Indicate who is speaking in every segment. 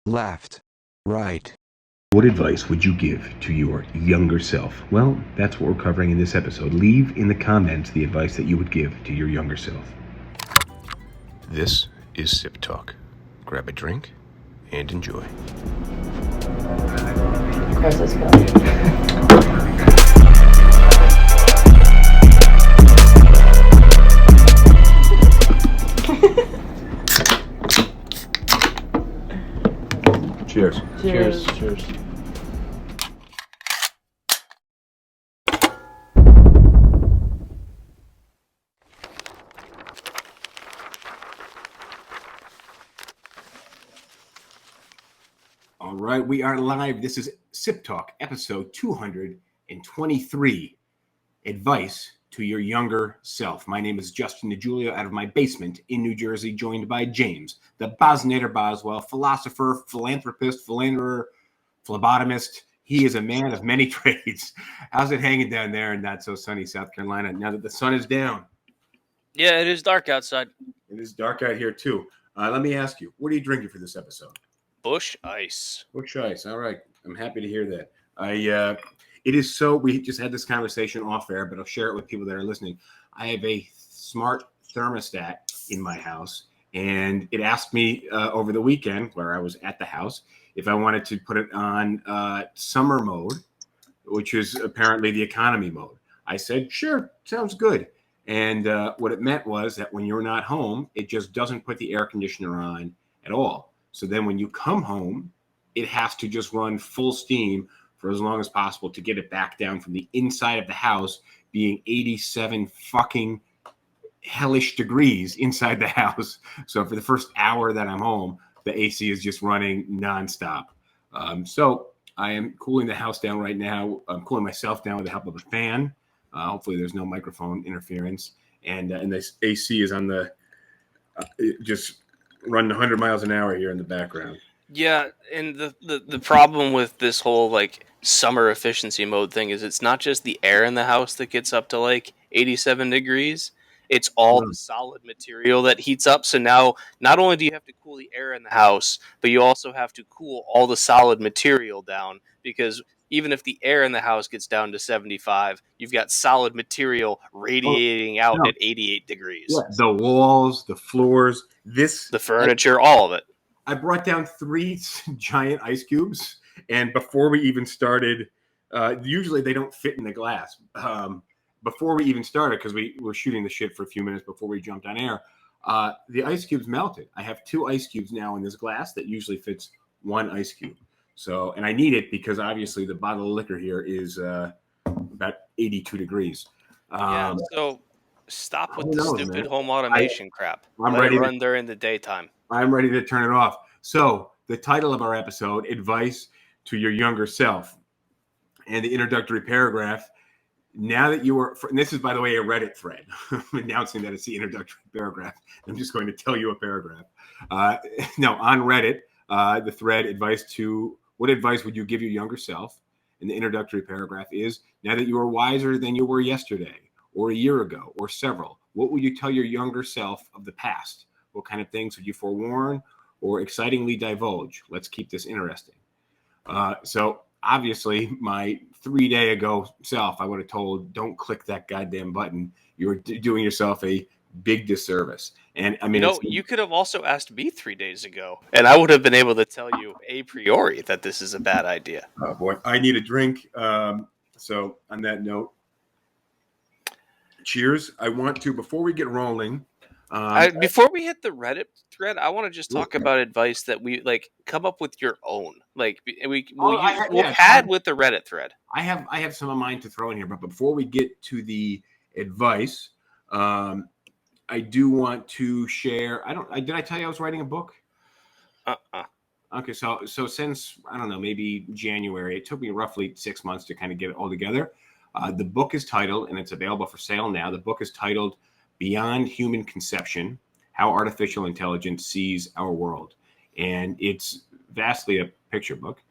Speaker 1: left, right.
Speaker 2: What advice would you give to your younger self? Well, that's what we're covering in this episode. Leave in the comments the advice that you would give to your younger self. This is SipTalk. Grab a drink and enjoy.
Speaker 3: Let's go.
Speaker 2: Cheers.
Speaker 3: Cheers.
Speaker 4: Cheers.
Speaker 2: All right, we are live. This is Sip Talk, episode 223. Advice to your younger self. My name is Justin DiGiulio out of my basement in New Jersey, joined by James, the Bosnator Boswell, philosopher, philanthropist, philanderer, phlebotomist. He is a man of many trades. How's it hanging down there in not so sunny South Carolina now that the sun is down?
Speaker 4: Yeah, it is dark outside.
Speaker 2: It is dark out here too. Let me ask you, what are you drinking for this episode?
Speaker 4: Bush ice.
Speaker 2: Bush ice. All right. I'm happy to hear that. It is so, we just had this conversation off air, but I'll share it with people that are listening. I have a smart thermostat in my house, and it asked me over the weekend where I was at the house if I wanted to put it on summer mode, which is apparently the economy mode. I said, sure, sounds good. And what it meant was that when you're not home, it just doesn't put the air conditioner on at all. So then when you come home, it has to just run full steam for as long as possible to get it back down from the inside of the house being 87 fucking hellish degrees inside the house. So for the first hour that I'm home, the AC is just running nonstop. So I am cooling the house down right now. I'm cooling myself down with the help of a fan. Hopefully there's no microphone interference. And this AC is on the just running 100 miles an hour here in the background.
Speaker 4: Yeah, and the problem with this whole like summer efficiency mode thing is it's not just the air in the house that gets up to like 87 degrees. It's all the solid material that heats up. So now not only do you have to cool the air in the house, but you also have to cool all the solid material down, because even if the air in the house gets down to 75, you've got solid material radiating out at 88 degrees.
Speaker 2: Yeah, the walls, the floors, the
Speaker 4: furniture, all of it.
Speaker 2: I brought down 3 giant ice cubes, and before we even started, usually they don't fit in the glass. Before we even started, because we were shooting the shit for a few minutes before we jumped on air, the ice cubes melted. I have 2 ice cubes now in this glass that usually fits 1 ice cube. So, and I need it because obviously the bottle of liquor here is about 82 degrees.
Speaker 4: Yeah, so stop with the stupid home automation crap.
Speaker 2: I'm
Speaker 4: Let
Speaker 2: ready
Speaker 4: it run during the daytime.
Speaker 2: I'm ready to turn it off. So the title of our episode, Advice to Your Younger Self. And the introductory paragraph, now that you are, and this is, by the way, a Reddit thread. I'm announcing that it's the introductory paragraph. I'm just going to tell you a paragraph. No, on Reddit, the thread, what advice would you give your younger self? And the introductory paragraph is, now that you are wiser than you were yesterday, or a year ago, or several, what would you tell your younger self of the past? What kind of things would you forewarn or excitingly divulge? Let's keep this interesting. So obviously, my 3-day ago self, I would have told, don't click that goddamn button. You're doing yourself a big disservice. And I mean,
Speaker 4: you could have also asked me 3 days ago, and I would have been able to tell you a priori that this is a bad idea.
Speaker 2: Oh boy, I need a drink. So on that note, cheers. I want to, before we get rolling,
Speaker 4: before we hit the Reddit thread, I want to just talk about advice that we like. Come up with your own. Like we'll pad with the Reddit thread.
Speaker 2: I have some of mine to throw in here, but before we get to the advice, I do want to share. Did I tell you I was writing a book? Okay, so since I don't know, maybe January, it took me roughly 6 months to kind of get it all together. The book is titled, and it's available for sale now. The book is titled Beyond Human Conception: How Artificial Intelligence Sees Our World. And it's vastly a picture book.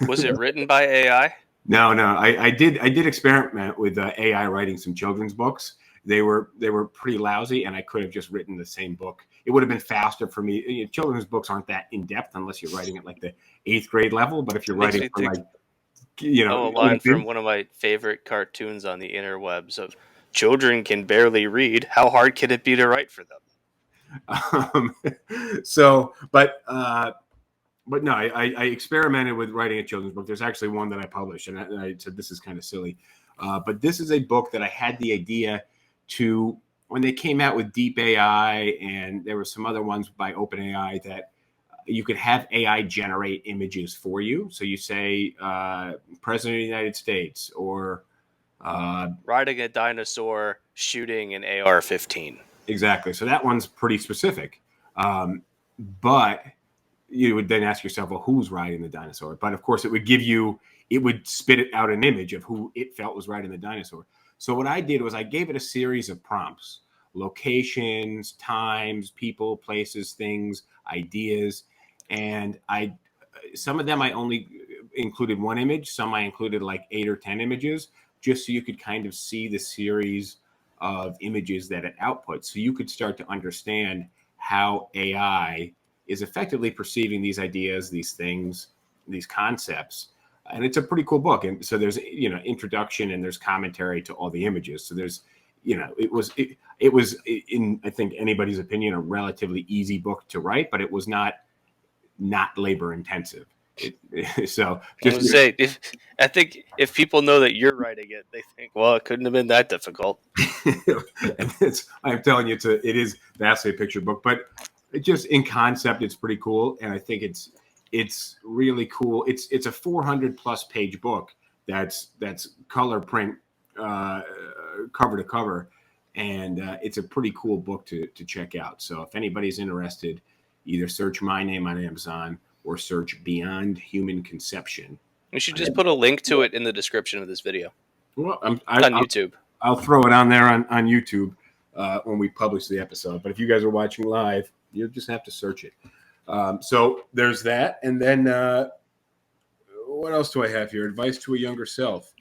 Speaker 4: Was it written by AI?
Speaker 2: No. I did experiment with AI writing some children's books. They were pretty lousy, and I could have just written the same book it would have been faster for me. Children's books aren't that in depth unless you're writing at like the 8th grade level. But if you're
Speaker 4: It makes
Speaker 2: writing
Speaker 4: me
Speaker 2: for
Speaker 4: think
Speaker 2: like, you know,
Speaker 4: a line from one of my favorite cartoons on the interwebs of children can barely read. How hard can it be to write for them?
Speaker 2: But no, I experimented with writing a children's book. There's actually one that I published, and I said this is kind of silly, but this is a book that I had the idea to when they came out with Deep AI, and there were some other ones by OpenAI that you could have AI generate images for you. So you say President of the United States or
Speaker 4: riding a dinosaur, shooting an AR-15.
Speaker 2: Exactly. So that one's pretty specific. But you would then ask yourself, well, who's riding the dinosaur? But of course, it would spit it out an image of who it felt was riding the dinosaur. So what I did was I gave it a series of prompts, locations, times, people, places, things, ideas. And some of them I only included one image. Some I included like 8 or 10 images, just so you could kind of see the series of images that it outputs. So you could start to understand how AI is effectively perceiving these ideas, these things, these concepts. And it's a pretty cool book. And so there's, introduction and there's commentary to all the images. So there's, it was in, I think anybody's opinion, a relatively easy book to write, but it was not labor intensive. So just
Speaker 4: I think if people know that you're writing it, they think, well, it couldn't have been that difficult.
Speaker 2: And I'm telling you, it is vastly a picture book, but it just in concept, it's pretty cool. And I think it's really cool. It's a 400 plus page book. That's color print, cover to cover. And it's a pretty cool book to check out. So if anybody's interested, either search my name on Amazon or search Beyond Human Conception.
Speaker 4: We should just put a link to it in the description of this video.
Speaker 2: Well,
Speaker 4: on YouTube.
Speaker 2: I'll throw it on there on YouTube when we publish the episode. But if you guys are watching live, you'll just have to search it. So there's that. And then what else do I have here? Advice to a younger self.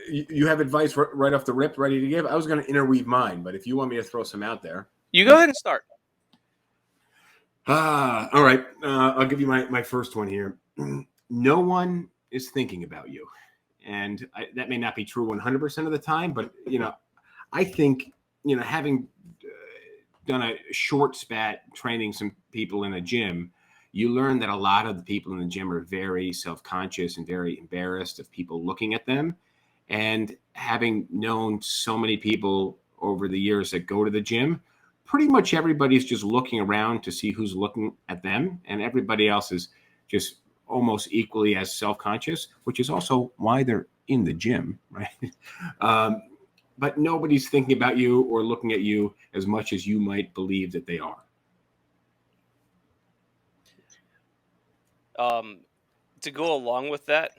Speaker 2: You have advice right off the rip ready to give? I was going to interweave mine, but if you want me to throw some out there.
Speaker 4: You go ahead and start.
Speaker 2: All right. I'll give you my first one here. No one is thinking about you. And that may not be true 100% of the time, but, I think, having done a short spat training some people in a gym, you learn that a lot of the people in the gym are very self-conscious and very embarrassed of people looking at them. And having known so many people over the years that go to the gym, pretty much everybody's just looking around to see who's looking at them, and everybody else is just almost equally as self-conscious, which is also why they're in the gym, right? But nobody's thinking about you or looking at you as much as you might believe that they are.
Speaker 4: To go along with that,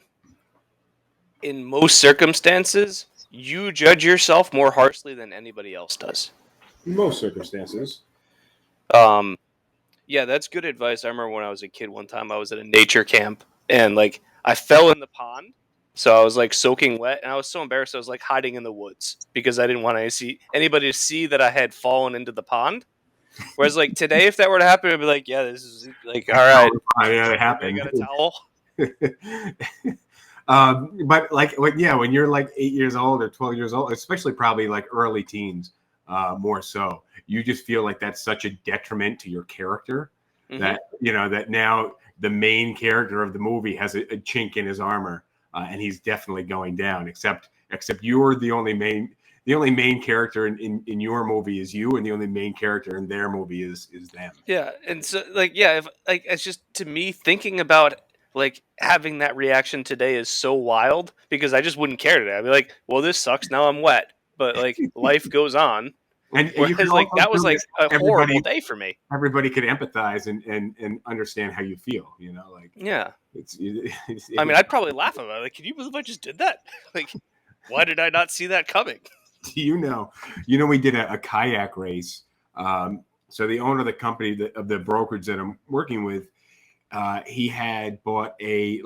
Speaker 4: in most circumstances, you judge yourself more harshly than anybody else does.
Speaker 2: In most circumstances.
Speaker 4: Yeah, that's good advice. I remember when I was a kid one time, I was at a nature camp and I fell in the pond. So I was soaking wet and I was so embarrassed. I was hiding in the woods because I didn't want anybody to see that I had fallen into the pond. Whereas today, if that were to happen, I'd be like, yeah, this is all right.
Speaker 2: Yeah, it happened.
Speaker 4: I got a towel.
Speaker 2: But when you're 8 years old or 12 years old, especially probably early teens, more so, you just feel like that's such a detriment to your character that that now the main character of the movie has a chink in his armor, and he's definitely going down. Except you're the only main character in your movie is you, and the only main character in their movie is them.
Speaker 4: Yeah, and so if it's just, to me, thinking about having that reaction today is so wild because I just wouldn't care today. I'd be like, well, this sucks. Now I'm wet, but life goes on.
Speaker 2: And
Speaker 4: whereas that was a horrible day for me.
Speaker 2: Everybody could empathize and understand how you feel.
Speaker 4: Yeah.
Speaker 2: It's
Speaker 4: I mean, I'd probably laugh about it. Can you believe I just did that? Why did I not see that coming?
Speaker 2: We did a kayak race. So the owner of the company, of the brokerage that I'm working with, he had bought a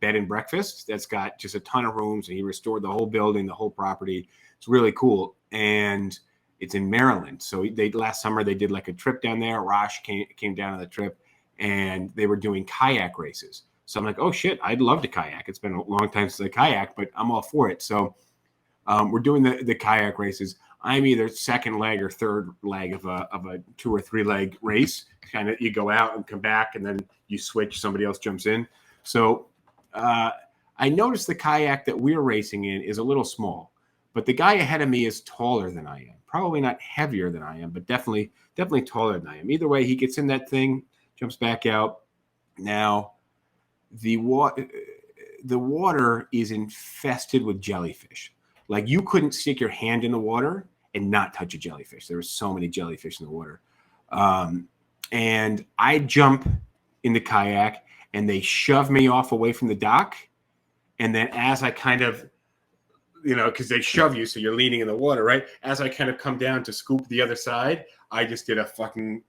Speaker 2: bed and breakfast that's got just a ton of rooms, and he restored the whole building, the whole property. It's really cool, and it's in Maryland. So last summer they did like a trip down there. Rosh came down on the trip, and they were doing kayak races. So I'm like, oh shit, I'd love to kayak. It's been a long time since I kayak, but I'm all for it. So we're doing the kayak races. I'm either second leg or third leg of a 2 or 3 leg race. Kind of, you go out and come back, and then you switch. Somebody else jumps in. So I noticed the kayak that we're racing in is a little small, but the guy ahead of me is taller than I am. Probably not heavier than I am, but definitely taller than I am. Either way, he gets in that thing, jumps back out. Now, the water is infested with jellyfish. Like, you couldn't stick your hand in the water and not touch a jellyfish. There were so many jellyfish in the water. And I jump in the kayak, and they shove me off away from the dock. And then as I kind of, because they shove you, so you're leaning in the water, right? As I kind of come down to scoop the other side, I just did a fucking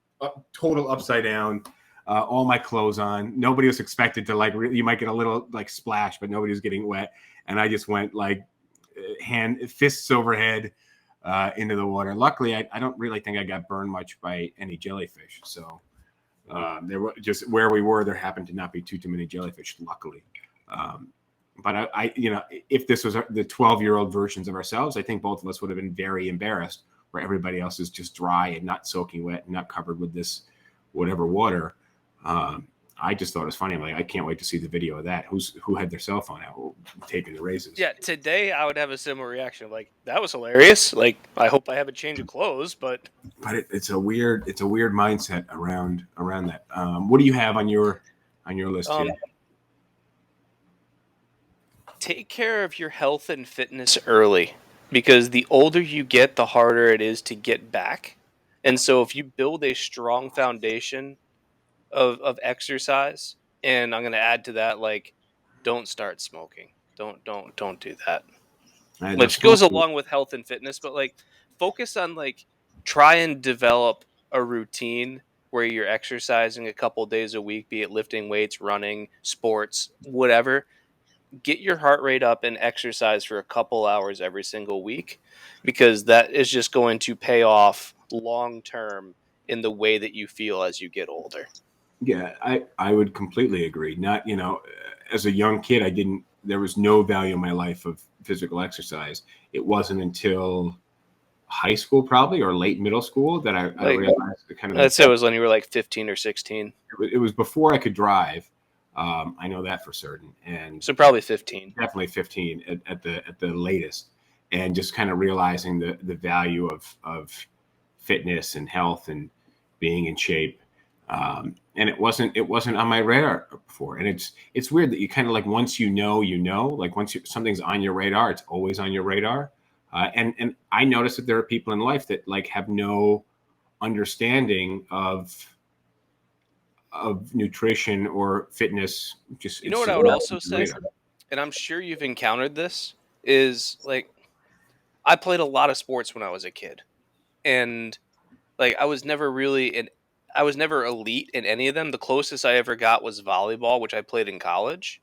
Speaker 2: total upside down, all my clothes on. Nobody was expected to, like, you might get a little, like, splash, but nobody was getting wet. And I just went, like, fists overhead into the water. Luckily, I don't really think I got burned much by any jellyfish. So there were just where we were, there happened to not be too many jellyfish, luckily. But if this was the 12-year-old versions of ourselves, I think both of us would have been very embarrassed, where everybody else is just dry and not soaking wet and not covered with this whatever water. I just thought it was funny. I'm like, I can't wait to see the video of that. Who had their cell phone out taping the races?
Speaker 4: Yeah, today I would have a similar reaction. Like, that was hilarious. Like, I hope I have a change of clothes, but
Speaker 2: it's a weird mindset around that. What do you have on your list here?
Speaker 4: Take care of your health and fitness early, because the older you get, the harder it is to get back. And so if you build a strong foundation of exercise, and I'm going to add to that, like, don't start smoking. Don't do that. Which goes along with health and fitness, but, like, focus on, like, try and develop a routine where you're exercising a couple days a week, be it lifting weights, running, sports, whatever. Get your heart rate up and exercise for a couple hours every single week, because that is just going to pay off long term in the way that you feel as you get older.
Speaker 2: Yeah, I would completely agree. Not, as a young kid, there was no value in my life of physical exercise. It wasn't until high school, probably, or late middle school, that I realized the kind of.
Speaker 4: I'd say it was when you were like 15 or 16.
Speaker 2: It was before I could drive. I know that for certain, and
Speaker 4: so probably 15.
Speaker 2: Definitely 15 at the latest, and just kind of realizing the value of fitness and health and being in shape. And it wasn't on my radar before. And it's weird that you kind of, like, once like, once something's on your radar, it's always on your radar. And I noticed that there are people in life that, like, have no understanding of nutrition or fitness. Just,
Speaker 4: what I would also say, and I'm sure you've encountered this, is, like, I played a lot of sports when I was a kid, and, like, I was never elite in any of them. The closest I ever got was volleyball, which I played in college.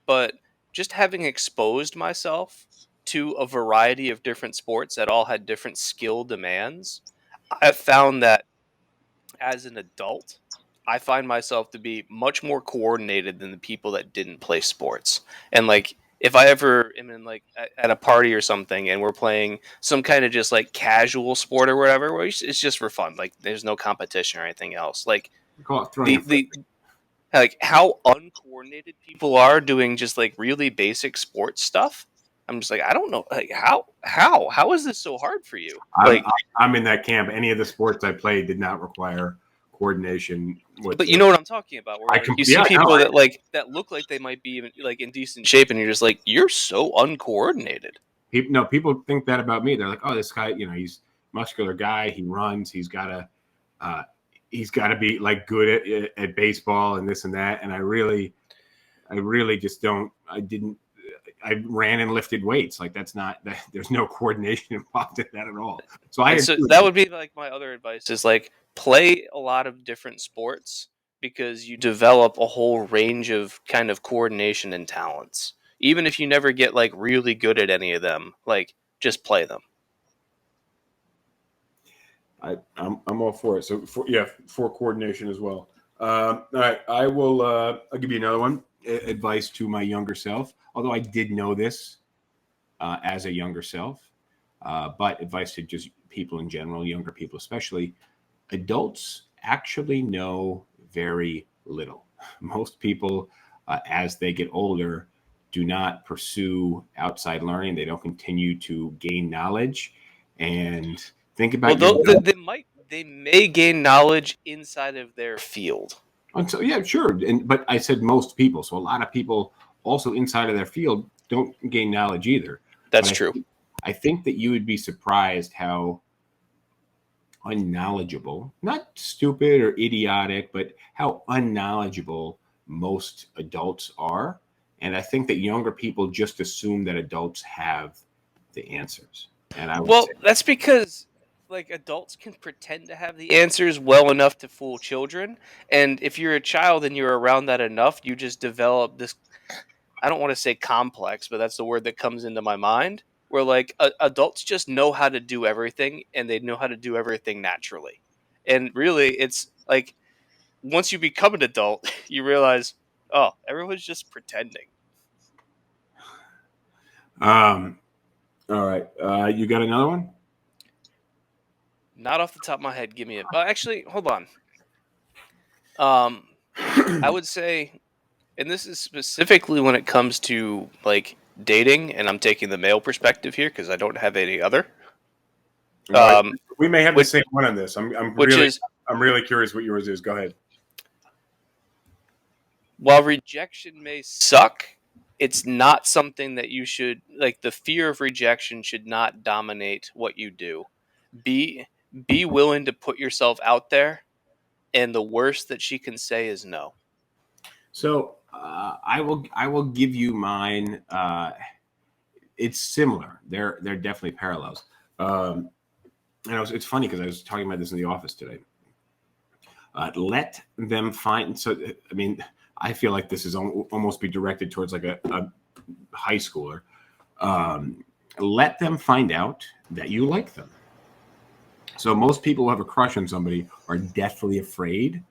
Speaker 4: But just having exposed myself to a variety of different sports that all had different skill demands, I found that as an adult, I find myself to be much more coordinated than the people that didn't play sports. And, like, if I ever am in, like, at a party or something, and we're playing some kind of just, like, casual sport or whatever, where it's just for fun, like, there's no competition or anything else, like, like, how uncoordinated people are doing just, like, really basic sports stuff. I'm just like, I don't know, like, how is this so hard for you?
Speaker 2: I'm in that camp. Any of the sports I played did not require coordination.
Speaker 4: But you know what I'm talking about, where, like, you see people that look like they might be even, like, in decent shape, and you're just like, you're so uncoordinated.
Speaker 2: People think that about me. They're like, oh, this guy, he's a muscular guy, he runs, he's got to be, like, good at baseball and this and that. And I really just don't. I ran and lifted weights. Like, there's no coordination involved in that at all. So
Speaker 4: that would be, like, my other advice is, like, play a lot of different sports, because you develop a whole range of kind of coordination and talents. Even if you never get, like, really good at any of them, like, just play them.
Speaker 2: I'm all for it. So for coordination as well. All right, I'll give you another one. Advice to my younger self. Although I did know this as a younger self, but advice to just people in general, younger people especially. Adults actually know very little. Most people, as they get older, do not pursue outside learning. They don't continue to gain knowledge. And think about
Speaker 4: They may gain knowledge inside of their field.
Speaker 2: So yeah, sure. But I said most people. So a lot of people also inside of their field don't gain knowledge either.
Speaker 4: That's
Speaker 2: But
Speaker 4: true.
Speaker 2: I think that you would be surprised how unknowledgeable, not stupid or idiotic, but how unknowledgeable most adults are. And I think that younger people just assume that adults have the answers. And I would say,
Speaker 4: that's because like adults can pretend to have the answers well enough to fool children, and if you're a child and you're around that enough, you just develop this, I don't want to say complex, but that's the word that comes into my mind, where like adults just know how to do everything and they know how to do everything naturally. And really it's like once you become an adult, you realize, oh, everyone's just pretending.
Speaker 2: all right, you got another one?
Speaker 4: Not off the top of my head. Give me it. Actually, hold on. I would say, and this is specifically when it comes to like dating, and I'm taking the male perspective here because I don't have any other.
Speaker 2: We may have
Speaker 4: which-
Speaker 2: the same one on this. I'm
Speaker 4: which
Speaker 2: really
Speaker 4: is,
Speaker 2: I'm really curious what yours is. Go ahead.
Speaker 4: while rejection may suck, it's not something that you should like. The fear of rejection should not dominate what you do. Be willing to put yourself out there, and the worst that she can say is no.
Speaker 2: So I will give you mine. It's similar. They're definitely parallels. And it's funny because I was talking about this in the office today. Let them find. So I mean, I feel like this is almost be directed towards like a high schooler. Let them find out that you like them. So most people who have a crush on somebody are deathly afraid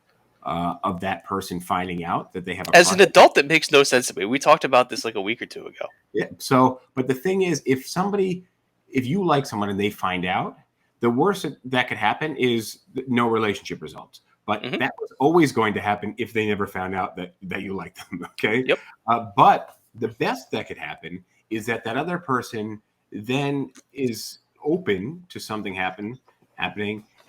Speaker 2: of that person finding out that they have a
Speaker 4: As
Speaker 2: crush.
Speaker 4: an adult, that makes no sense to me. We talked about this like a week or two ago.
Speaker 2: Yeah. So, but the thing is, if you like someone and they find out, the worst that could happen is no relationship results. But that was always going to happen if they never found out that you like them. Okay.
Speaker 4: Yep.
Speaker 2: But the best that could happen is that other person then is open to something happening,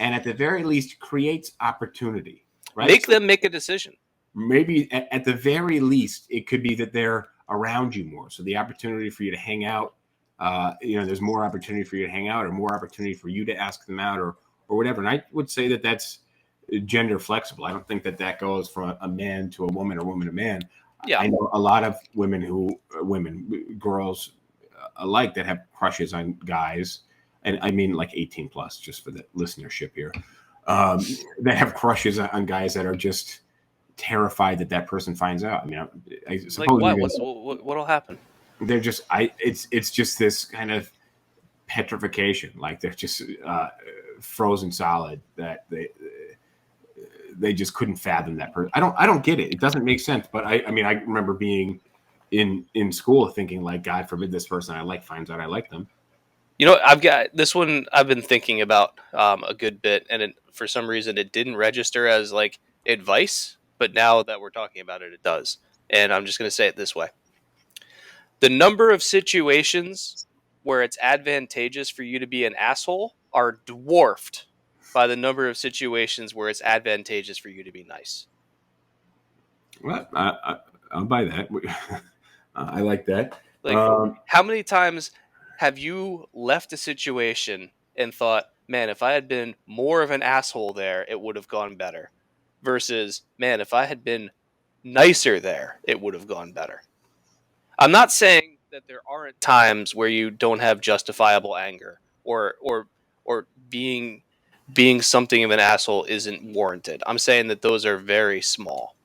Speaker 2: and at the very least creates opportunity. Right.
Speaker 4: Make them make a decision.
Speaker 2: Maybe at the very least, it could be that they're around you more. So the opportunity for you to hang out, there's more opportunity for you to hang out, or more opportunity for you to ask them out, or whatever. And I would say that that's gender flexible. I don't think that goes from a man to a woman or woman to man.
Speaker 4: Yeah.
Speaker 2: I know a lot of girls alike that have crushes on guys, and I mean like 18 plus, just for the listenership here, that have crushes on guys that are just terrified that person finds out. I mean, I suppose
Speaker 4: like what'll happen?
Speaker 2: They're just it's just this kind of petrification, like they're just frozen solid, that they just couldn't fathom that person. I don't get it. It doesn't make sense. But I mean, I remember being in school thinking like, God forbid this person I like finds out I like them.
Speaker 4: You know, I've got this one I've been thinking about a good bit, and for some reason it didn't register as like advice, but now that we're talking about it, it does. And I'm just going to say it this way. The number of situations where it's advantageous for you to be an asshole are dwarfed by the number of situations where it's advantageous for you to be nice.
Speaker 2: Well, I'll buy that. I like that.
Speaker 4: Like, how many times have you left a situation and thought, man, if I had been more of an asshole there, it would have gone better? Versus, man, if I had been nicer there, it would have gone better. I'm not saying that there aren't times where you don't have justifiable anger or being something of an asshole isn't warranted. I'm saying that those are very small.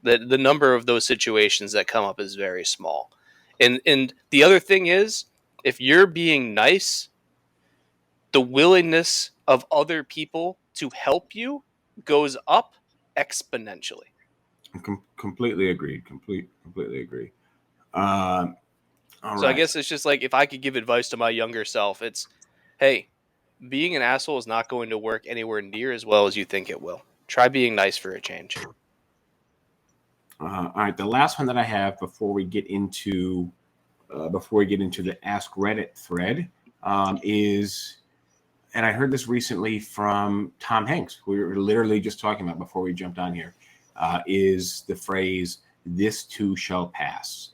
Speaker 4: The number of those situations that come up is very small. And the other thing is, If you're being nice, the willingness of other people to help you goes up exponentially.
Speaker 2: Completely agreed. Completely agree. All
Speaker 4: So I
Speaker 2: right.
Speaker 4: guess it's just like if I could give advice to my younger self, it's, hey, being an asshole is not going to work anywhere near as well as you think it will. Try being nice for a change.
Speaker 2: All right. The last one that I have before we get into the Ask Reddit thread is, and I heard this recently from Tom Hanks. We were literally just talking about before we jumped on here. Is the phrase "This too shall pass,"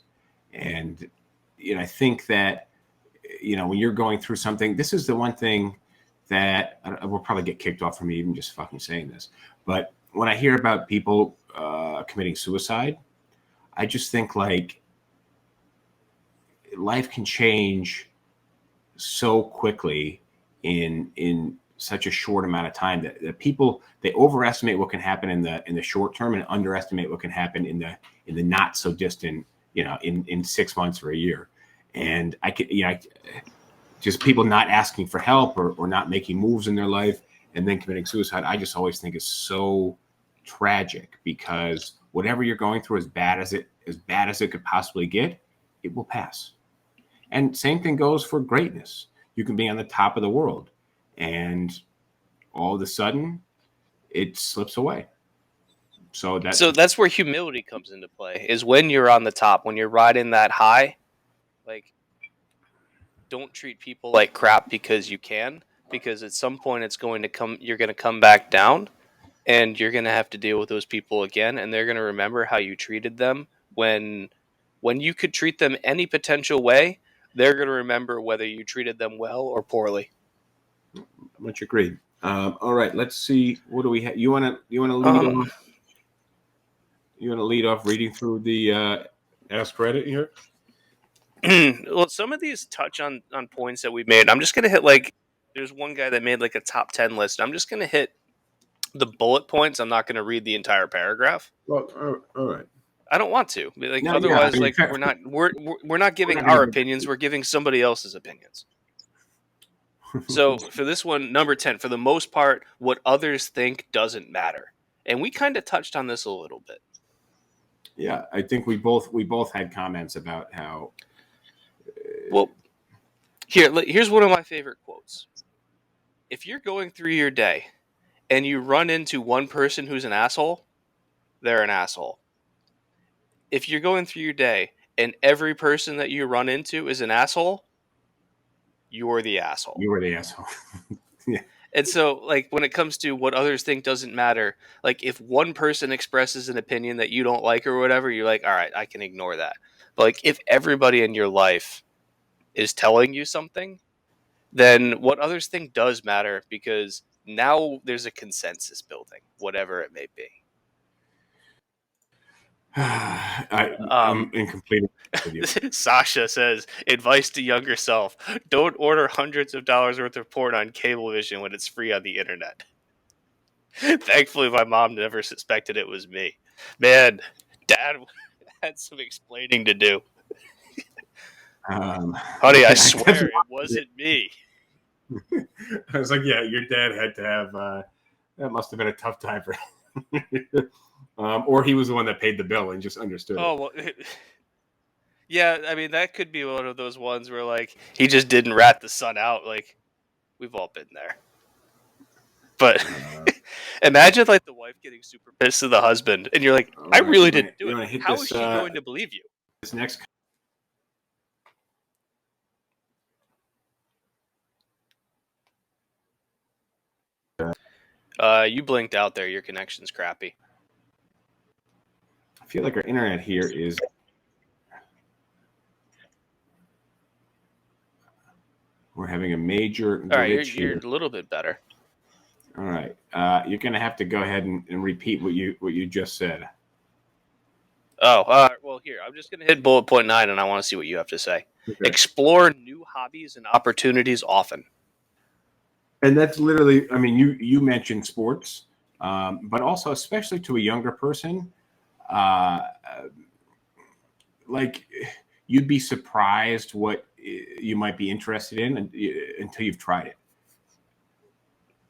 Speaker 2: and I think that when you're going through something, this is the one thing that will probably get kicked off from me even just fucking saying this. But when I hear about people committing suicide, I just think like life can change so quickly in such a short amount of time that people, they overestimate what can happen in the short term and underestimate what can happen in the not so distant, in 6 months or a year. And I could, just people not asking for help or not making moves in their life and then committing suicide. I just always think is so tragic, because whatever you're going through, as bad as it could possibly get, it will pass. And same thing goes for greatness. You can be on the top of the world, and all of a sudden, it slips away. So
Speaker 4: that's where humility comes into play. Is when you're on the top, when you're riding that high, like, don't treat people like crap because you can. Because at some point, you're going to come back down, and you're going to have to deal with those people again, and they're going to remember how you treated them when you could treat them any potential way. They're going to remember whether you treated them well or poorly.
Speaker 2: Much agreed. All right, let's see. What do we have? You want to lead off? You want to lead off reading through the Ask Reddit here?
Speaker 4: Well, some of these touch on points that we made. I'm just going to hit there's one guy that made a top 10 list. I'm just going to hit the bullet points. I'm not going to read the entire paragraph.
Speaker 2: Well, all right.
Speaker 4: I don't want to.
Speaker 2: No,
Speaker 4: otherwise,
Speaker 2: yeah, I mean,
Speaker 4: we're not giving our opinions. We're giving somebody else's opinions. So for this one, number 10, for the most part, what others think doesn't matter. And we kind of touched on this a little bit.
Speaker 2: Yeah, I think we both had comments about how.
Speaker 4: Well, here's one of my favorite quotes. If you're going through your day and you run into one person who's an asshole, they're an asshole. If you're going through your day and every person that you run into is an asshole, you're the asshole.
Speaker 2: You were the asshole. Yeah.
Speaker 4: And so, when it comes to what others think doesn't matter, if one person expresses an opinion that you don't like or whatever, you're like, all right, I can ignore that. But if everybody in your life is telling you something, then what others think does matter, because now there's a consensus building, whatever it may be.
Speaker 2: I'm incomplete with you.
Speaker 4: Sasha says, advice to younger self: don't order hundreds of dollars worth of porn on Cablevision when it's free on the internet. Thankfully, my mom never suspected it was me. Man, Dad had some explaining to do. Honey, I swear it wasn't me.
Speaker 2: I was like, yeah, your dad had to have, that must have been a tough time for him. Or he was the one that paid the bill and just understood.
Speaker 4: Oh, well, yeah, I mean, that could be one of those ones where, he just didn't rat the son out. We've all been there. But imagine, the wife getting super pissed at the husband, and you're like, I really didn't do it. How is she going to believe you?
Speaker 2: This next.
Speaker 4: You blinked out there. Your connection's crappy.
Speaker 2: I feel like our internet here is. We're having a major glitch.
Speaker 4: All right, you're a little bit better.
Speaker 2: All right, you're going to have to go ahead and repeat what you just said.
Speaker 4: Oh, well, here, I'm just going to hit bullet point 9, and I want to see what you have to say. Okay. Explore new hobbies and opportunities often.
Speaker 2: And that's literally, I mean, you mentioned sports, but also, especially to a younger person, you'd be surprised what you might be interested in until you've tried it.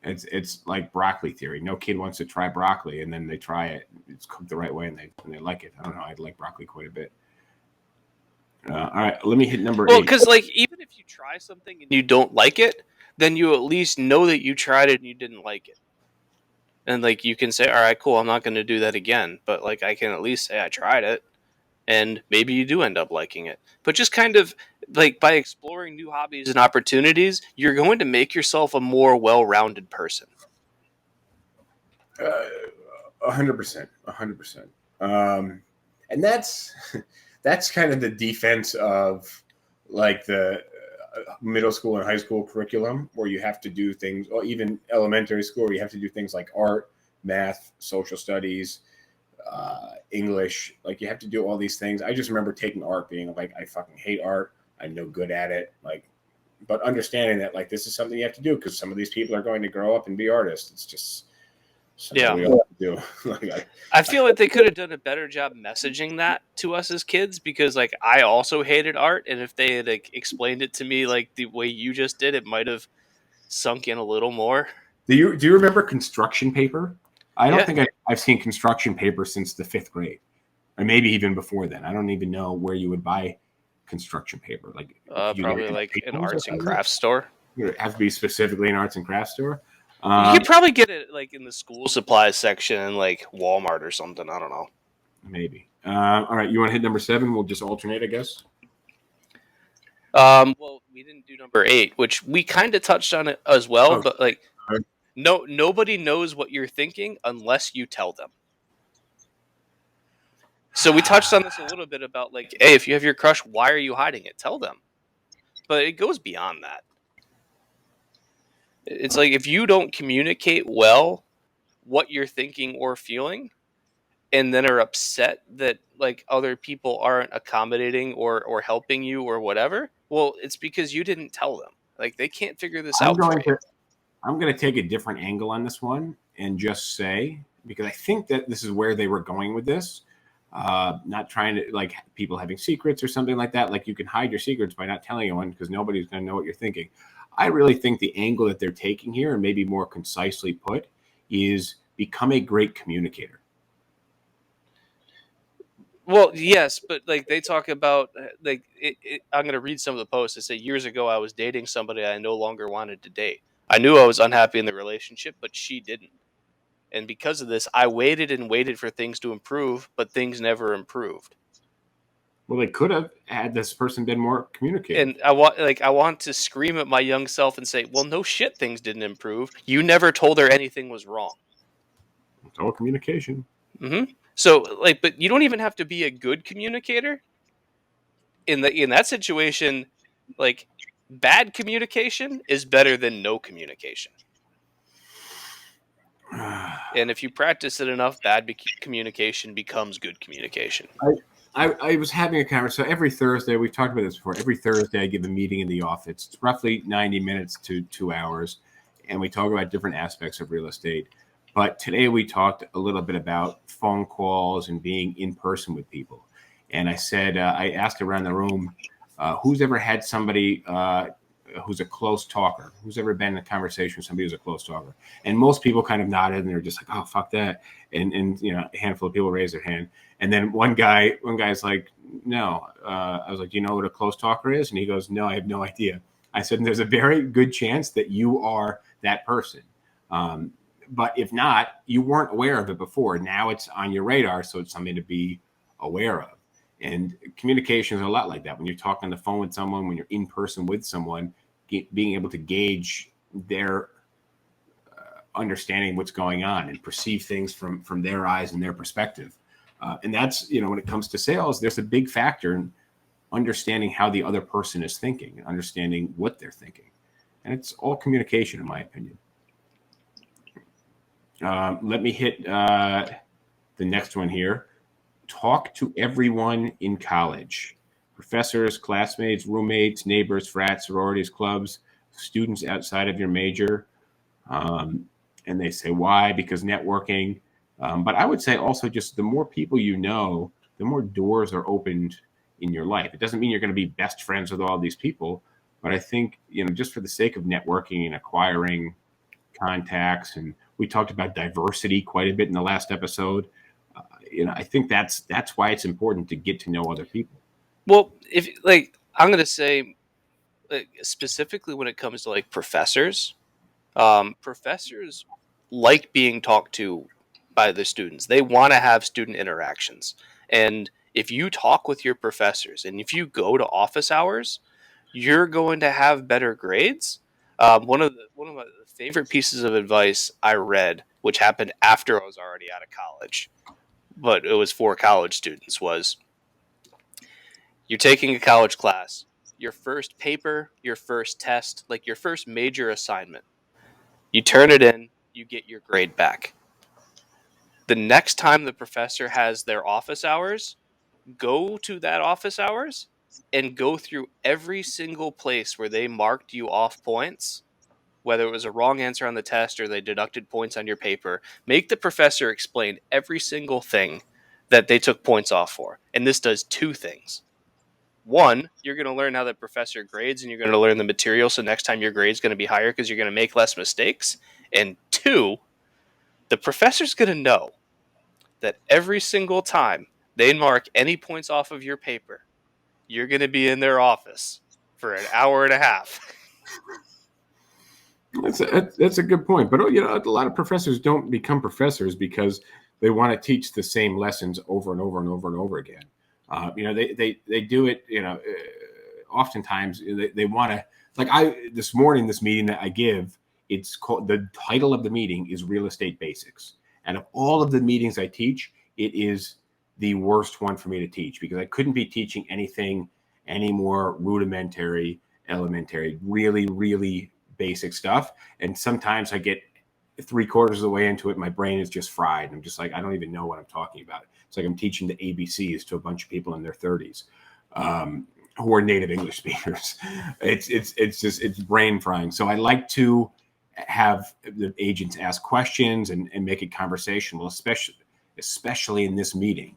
Speaker 2: It's like broccoli theory. No kid wants to try broccoli, and then they try it. It's cooked the right way, and they like it. I don't know. I like broccoli quite a bit. All right, let me hit number 8.
Speaker 4: Well, because like even if you try something and you don't like it, then you at least know that you tried it and you didn't like it. And like you can say, all right, cool, I'm not going to do that again. But like I can at least say I tried it, and maybe you do end up liking it. But just kind of like by exploring new hobbies and opportunities, you're going to make yourself a more well-rounded person.
Speaker 2: 100%, 100%. And that's kind of the defense of like the middle school and high school curriculum, where you have to do things, or even elementary school, where you have to do things like art, math, social studies, English. Like you have to do all these things. I just remember taking art, being like, I fucking hate art. I'm no good at it. Like, but understanding that like this is something you have to do because some of these people are going to grow up and be artists. It's just something we all have to do. Like,
Speaker 4: I feel like they could have done a better job messaging that to us as kids, because like I also hated art, and if they had like explained it to me like the way you just did, it might have sunk in a little more.
Speaker 2: Do you remember construction paper? I don't think I've seen construction paper since the 5th grade, or maybe even before then. I don't even know where you would buy construction paper. Like
Speaker 4: probably like an arts and crafts store.
Speaker 2: It has to be specifically an arts and crafts store.
Speaker 4: You could probably get it like in the school supplies section in like Walmart or something. I don't know.
Speaker 2: Maybe. All right, you want to hit number 7? We'll just alternate, I guess.
Speaker 4: Well, we didn't do number 8, which we kind of touched on it as well, but like, nobody knows what you're thinking unless you tell them. So we touched on this a little bit about like, hey, if you have your crush, why are you hiding it? Tell them. But it goes beyond that. It's like if you don't communicate well what you're thinking or feeling, and then are upset that like other people aren't accommodating or helping you or whatever, well, it's because you didn't tell them. Like they can't figure this out for you.
Speaker 2: I'm going to take a different angle on this one and just say, because I think that this is where they were going with this. Not trying to like people having secrets or something like that. Like you can hide your secrets by not telling anyone because nobody's going to know what you're thinking. I really think the angle that they're taking here, and maybe more concisely put, is become a great communicator.
Speaker 4: Well, yes, but like they talk about like I'm going to read some of the posts. They say, years ago I was dating somebody I no longer wanted to date. I knew I was unhappy in the relationship, but she didn't. And because of this, I waited and waited for things to improve, but things never improved.
Speaker 2: Well, they could have had this person been more communicative.
Speaker 4: And I want to scream at my young self and say, well, no shit, things didn't improve. You never told her anything was wrong.
Speaker 2: It's all communication.
Speaker 4: Mm-hmm. So, like, but you don't even have to be a good communicator. In that situation, like, bad communication is better than no communication. And if you practice it enough, bad communication becomes good communication.
Speaker 2: I was having a conversation. So every Thursday, we've talked about this before. Every Thursday, I give a meeting in the office. It's roughly 90 minutes to 2 hours. And we talk about different aspects of real estate. But today we talked a little bit about phone calls and being in person with people. And I said, I asked around the room, who's ever had somebody who's a close talker? Who's ever been in a conversation with somebody who's a close talker? And most people kind of nodded, and they're just like, oh, fuck that. And you know, a handful of people raised their hand. And then one guy's like, no. I was like, do you know what a close talker is? And he goes, no, I have no idea. I said, there's a very good chance that you are that person. But if not, you weren't aware of it before. Now it's on your radar, so it's something to be aware of. And communication is a lot like that. When you're talking on the phone with someone, when you're in person with someone, being able to gauge their understanding what's going on and perceive things from their eyes and their perspective. And that's, you know, when it comes to sales, there's a big factor in understanding how the other person is thinking and understanding what they're thinking. And it's all communication, in my opinion. Let me hit the next one here. Talk to everyone in college. Professors, classmates, roommates, neighbors, frats, sororities, clubs, students outside of your major. And they say, why? Because networking. But I would say also just the more people you know, the more doors are opened in your life. It doesn't mean you're going to be best friends with all these people, but I think, just for the sake of networking and acquiring contacts, and we talked about diversity quite a bit in the last episode. I think that's why it's important to get to know other people.
Speaker 4: Well, if I'm gonna say, specifically when it comes to professors, professors like being talked to by the students. They want to have student interactions, and if you talk with your professors and if you go to office hours, you're going to have better grades. One of my favorite pieces of advice I read, which happened after I was already out of college, but it was for college students, was you're taking a college class, your first paper, your first test, like your first major assignment. You turn it in, you get your grade back. The next time the professor has their office hours, go to that office hours and go through every single place where they marked you off points, whether it was a wrong answer on the test or they deducted points on your paper. Make the professor explain every single thing that they took points off for. And this does two things. One, you're going to learn how the professor grades and you're going to learn the material, so next time your grade's going to be higher because you're going to make less mistakes. And two, the professor's going to know that every single time they mark any points off of your paper, you're going to be in their office for an hour and a half.
Speaker 2: That's a good point. But a lot of professors don't become professors because they want to teach the same lessons over and over and over and over again. They do it. Oftentimes they want to. This morning, this meeting that I give, it's called, the title of the meeting is Real Estate Basics. And of all of the meetings I teach, it is the worst one for me to teach because I couldn't be teaching anything any more rudimentary, elementary, really, really basic stuff. And sometimes I get 3/4 of the way into it, my brain is just fried. I'm just like, I don't even know what I'm talking about. It's like I'm teaching the ABCs to a bunch of people in their 30s who are native English speakers. It's brain frying. So I like to have the agents ask questions and make it conversational, especially in this meeting.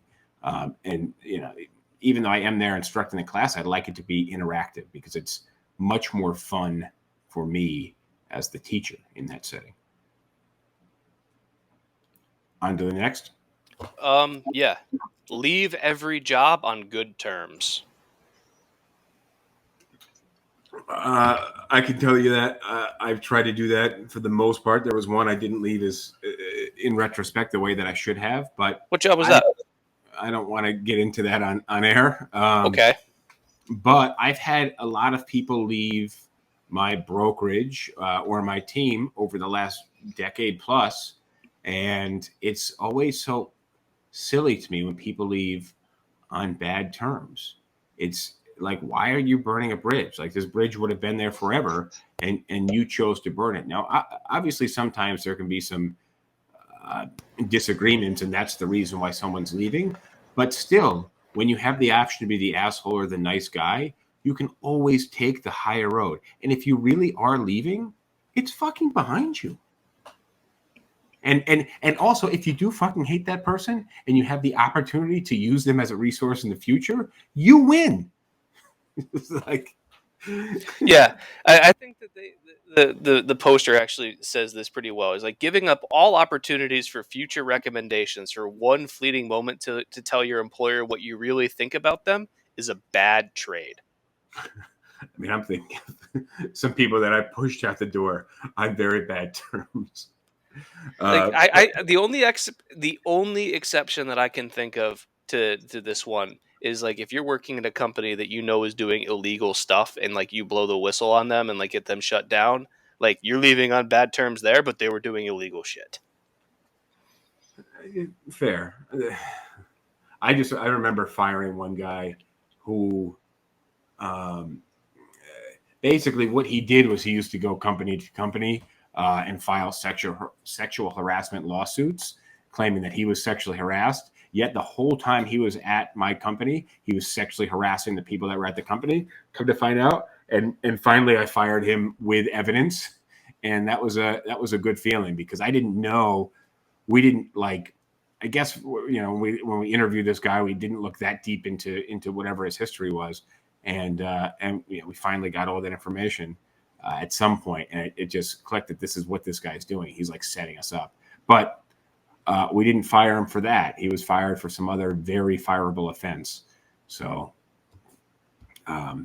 Speaker 2: Even though I am there instructing the class, I'd like it to be interactive because it's much more fun for me as the teacher in that setting. On to the next.
Speaker 4: Yeah. Leave every job on good terms.
Speaker 2: I can tell you that I've tried to do that for the most part. There was one I didn't leave as, in retrospect, the way that I should have. But
Speaker 4: what job was that?
Speaker 2: I don't want to get into that on air.
Speaker 4: Okay.
Speaker 2: But I've had a lot of people leave my brokerage or my team over the last decade plus, and it's always so silly to me when people leave on bad terms. It's like, why are you burning a bridge? Like, this bridge would have been there forever, and you chose to burn it. Now, obviously, sometimes there can be some disagreements, and that's the reason why someone's leaving. But still, when you have the option to be the asshole or the nice guy, you can always take the higher road. And if you really are leaving, it's fucking behind you. And also, if you do fucking hate that person and you have the opportunity to use them as a resource in the future, you win. It's like,
Speaker 4: yeah, I think that the poster actually says this pretty well. It's like giving up all opportunities for future recommendations for one fleeting moment to tell your employer what you really think about them is a bad trade.
Speaker 2: I mean, I'm thinking some people that I pushed out the door on very bad terms.
Speaker 4: The only exception that I can think of to this one is like if you're working in a company that you know is doing illegal stuff and like you blow the whistle on them and like get them shut down, like you're leaving on bad terms there, but they were doing illegal shit.
Speaker 2: Fair. I remember firing one guy who basically what he did was he used to go company to company and file sexual harassment lawsuits, claiming that he was sexually harassed. Yet the whole time he was at my company, he was sexually harassing the people that were at the company. Come to find out, and finally I fired him with evidence, and that was a good feeling because I didn't know, we didn't like I guess when we interviewed this guy, we didn't look that deep into whatever his history was, and we finally got all that information at some point, and it just clicked that this is what this guy's doing. He's like setting us up, but we didn't fire him for that. He was fired for some other very fireable offense. So, all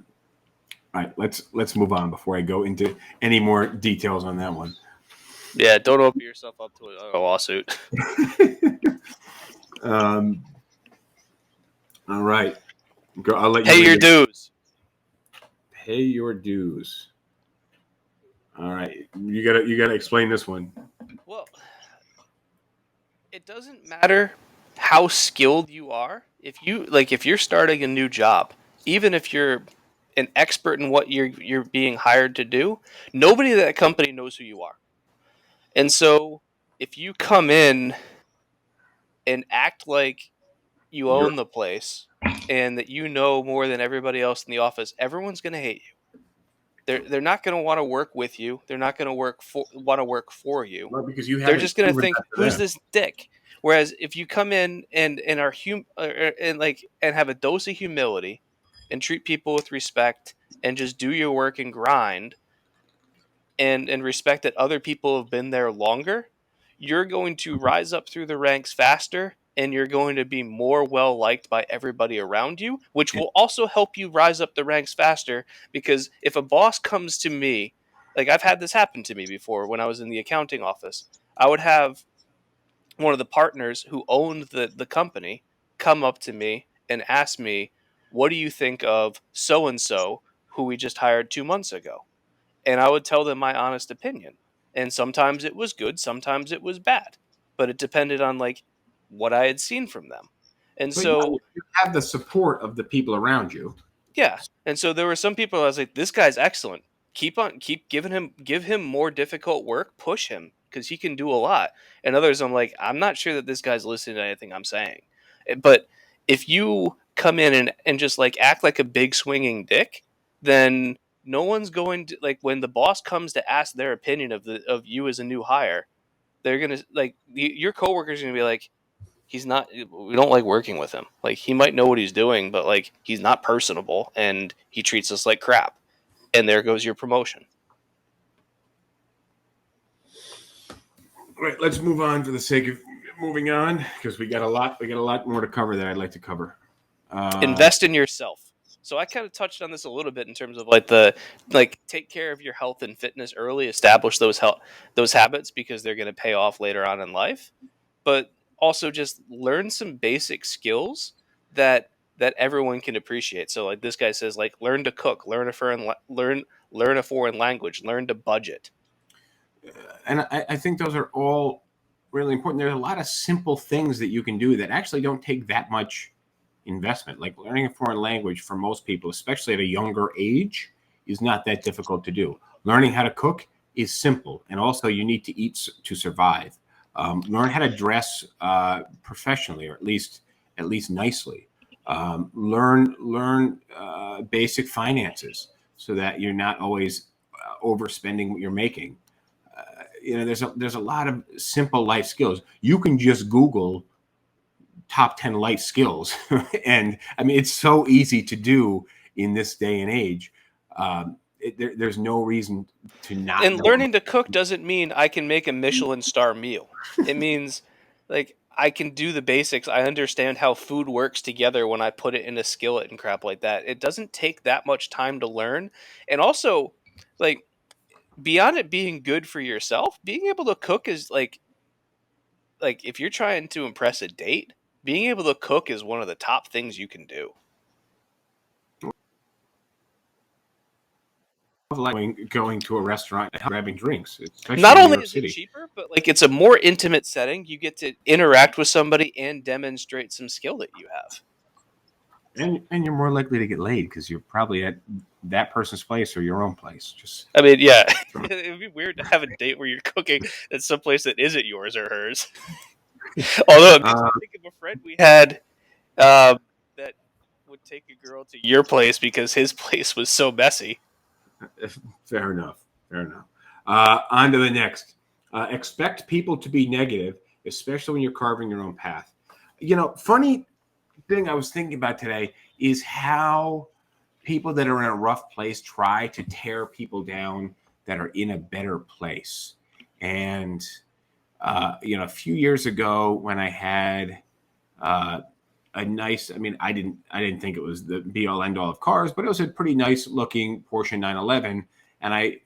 Speaker 2: right, let's move on before I go into any more details on that one.
Speaker 4: Yeah, don't open yourself up to a lawsuit.
Speaker 2: All right, I'll let you
Speaker 4: pay your dues.
Speaker 2: Pay your dues. All right, you gotta explain this one.
Speaker 4: Well, it doesn't matter how skilled you are. If you're starting a new job, even if you're an expert in what you're being hired to do, nobody at that company knows who you are. And so if you come in and act like you own the place and that you know more than everybody else in the office, everyone's going to hate you. They're not going to want to work with you. They're not going to want to work for you.
Speaker 2: Well, because you
Speaker 4: They're just going to think, who's this dick? Whereas if you come in and are and have a dose of humility and treat people with respect and just do your work and grind and respect that other people have been there longer, you're going to rise up through the ranks faster and you're going to be more well liked by everybody around you, which will also help you rise up the ranks faster. Because if a boss comes to me, like I've had this happen to me before when I was in the accounting office, I would have one of the partners who owned the company come up to me and ask me, what do you think of so-and-so who we just hired 2 months ago? And I would tell them my honest opinion. And sometimes it was good, sometimes it was bad, but it depended on like what I had seen from them. And
Speaker 2: But
Speaker 4: so
Speaker 2: you have the support of the people around you.
Speaker 4: yeah. And so there were some people I was like, this guy's excellent. Keep give him more difficult work, push him because he can do a lot. And others I'm like, I'm not sure that this guy's listening to anything I'm saying. But if you come in and just like act like a big swinging dick, then no one's going to like when the boss comes to ask their opinion of you as a new hire, they're gonna like your coworkers are gonna be like, he's not, we don't like working with him. Like he might know what he's doing, but like he's not personable and he treats us like crap. And there goes your promotion.
Speaker 2: All right, let's move on for the sake of moving on because we got a lot more to cover that I'd like to cover.
Speaker 4: Invest in yourself. So I kind of touched on this a little bit in terms of like take care of your health and fitness early, establish those habits because they're going to pay off later on in life. But also just learn some basic skills that everyone can appreciate. So like this guy says, like learn to cook, learn a foreign language, learn to budget.
Speaker 2: And I think those are all really important. There's a lot of simple things that you can do that actually don't take that much investment. Like learning a foreign language for most people, especially at a younger age, is not that difficult to do. Learning how to cook is simple, and also you need to eat to survive. Learn how to dress professionally, or at least nicely. Learn basic finances so that you're not always overspending what you're making. There's a lot of simple life skills. You can just Google top 10 life skills, and I mean it's so easy to do in this day and age. There's no reason to not.
Speaker 4: And learning to cook doesn't mean I can make a Michelin star meal. It means like I can do the basics. I understand how food works together when I put it in a skillet and crap like that. It doesn't take that much time to learn. And also, like beyond it being good for yourself, being able to cook is like if you're trying to impress a date, being able to cook is one of the top things you can do.
Speaker 2: Like going to a restaurant and grabbing drinks, especially
Speaker 4: Not
Speaker 2: in New
Speaker 4: only
Speaker 2: York
Speaker 4: is
Speaker 2: City.
Speaker 4: it cheaper, but like it's a more intimate setting. You get to interact with somebody and demonstrate some skill that you have.
Speaker 2: And you're more likely to get laid because you're probably at that person's place or your own place.
Speaker 4: I mean, yeah, it'd be weird to have a date where you're cooking at some place that isn't yours or hers. Although it makes me think of a friend we had that would take a girl to your place because his place was so messy.
Speaker 2: Fair enough. On to the next. Expect people to be negative especially when you're carving your own path. You know, funny thing I was thinking about today is how people that are in a rough place try to tear people down that are in a better place. And you know, a few years ago when I had a nice, I mean, I didn't think it was the be all end all of cars, but it was a pretty nice looking Porsche 911, and I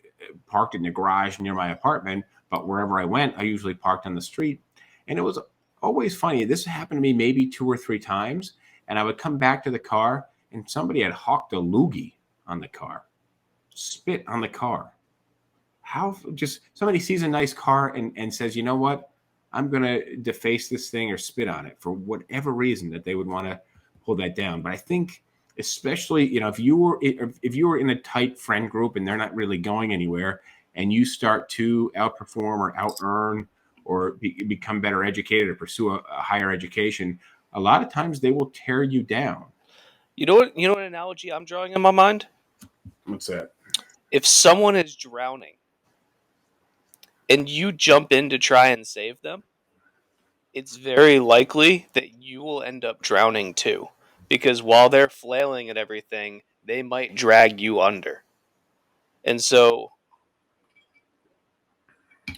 Speaker 2: parked it in the garage near my apartment. But wherever I went, I usually parked on the street, and it was always funny. This happened to me maybe 2 or 3 times, and I would come back to the car, and somebody had hawked a loogie on the car, spit on the car. How just somebody sees a nice car and says, you know what? I'm going to deface this thing or spit on it for whatever reason that they would want to pull that down. But I think, especially, you know, if you were in a tight friend group and they're not really going anywhere, and you start to outperform or out earn or become better educated or pursue a higher education, a lot of times they will tear you down.
Speaker 4: You know what? You know what analogy I'm drawing in my mind?
Speaker 2: What's that?
Speaker 4: If someone is drowning and you jump in to try and save them, it's very likely that you will end up drowning too. Because while they're flailing at everything, they might drag you under. And so,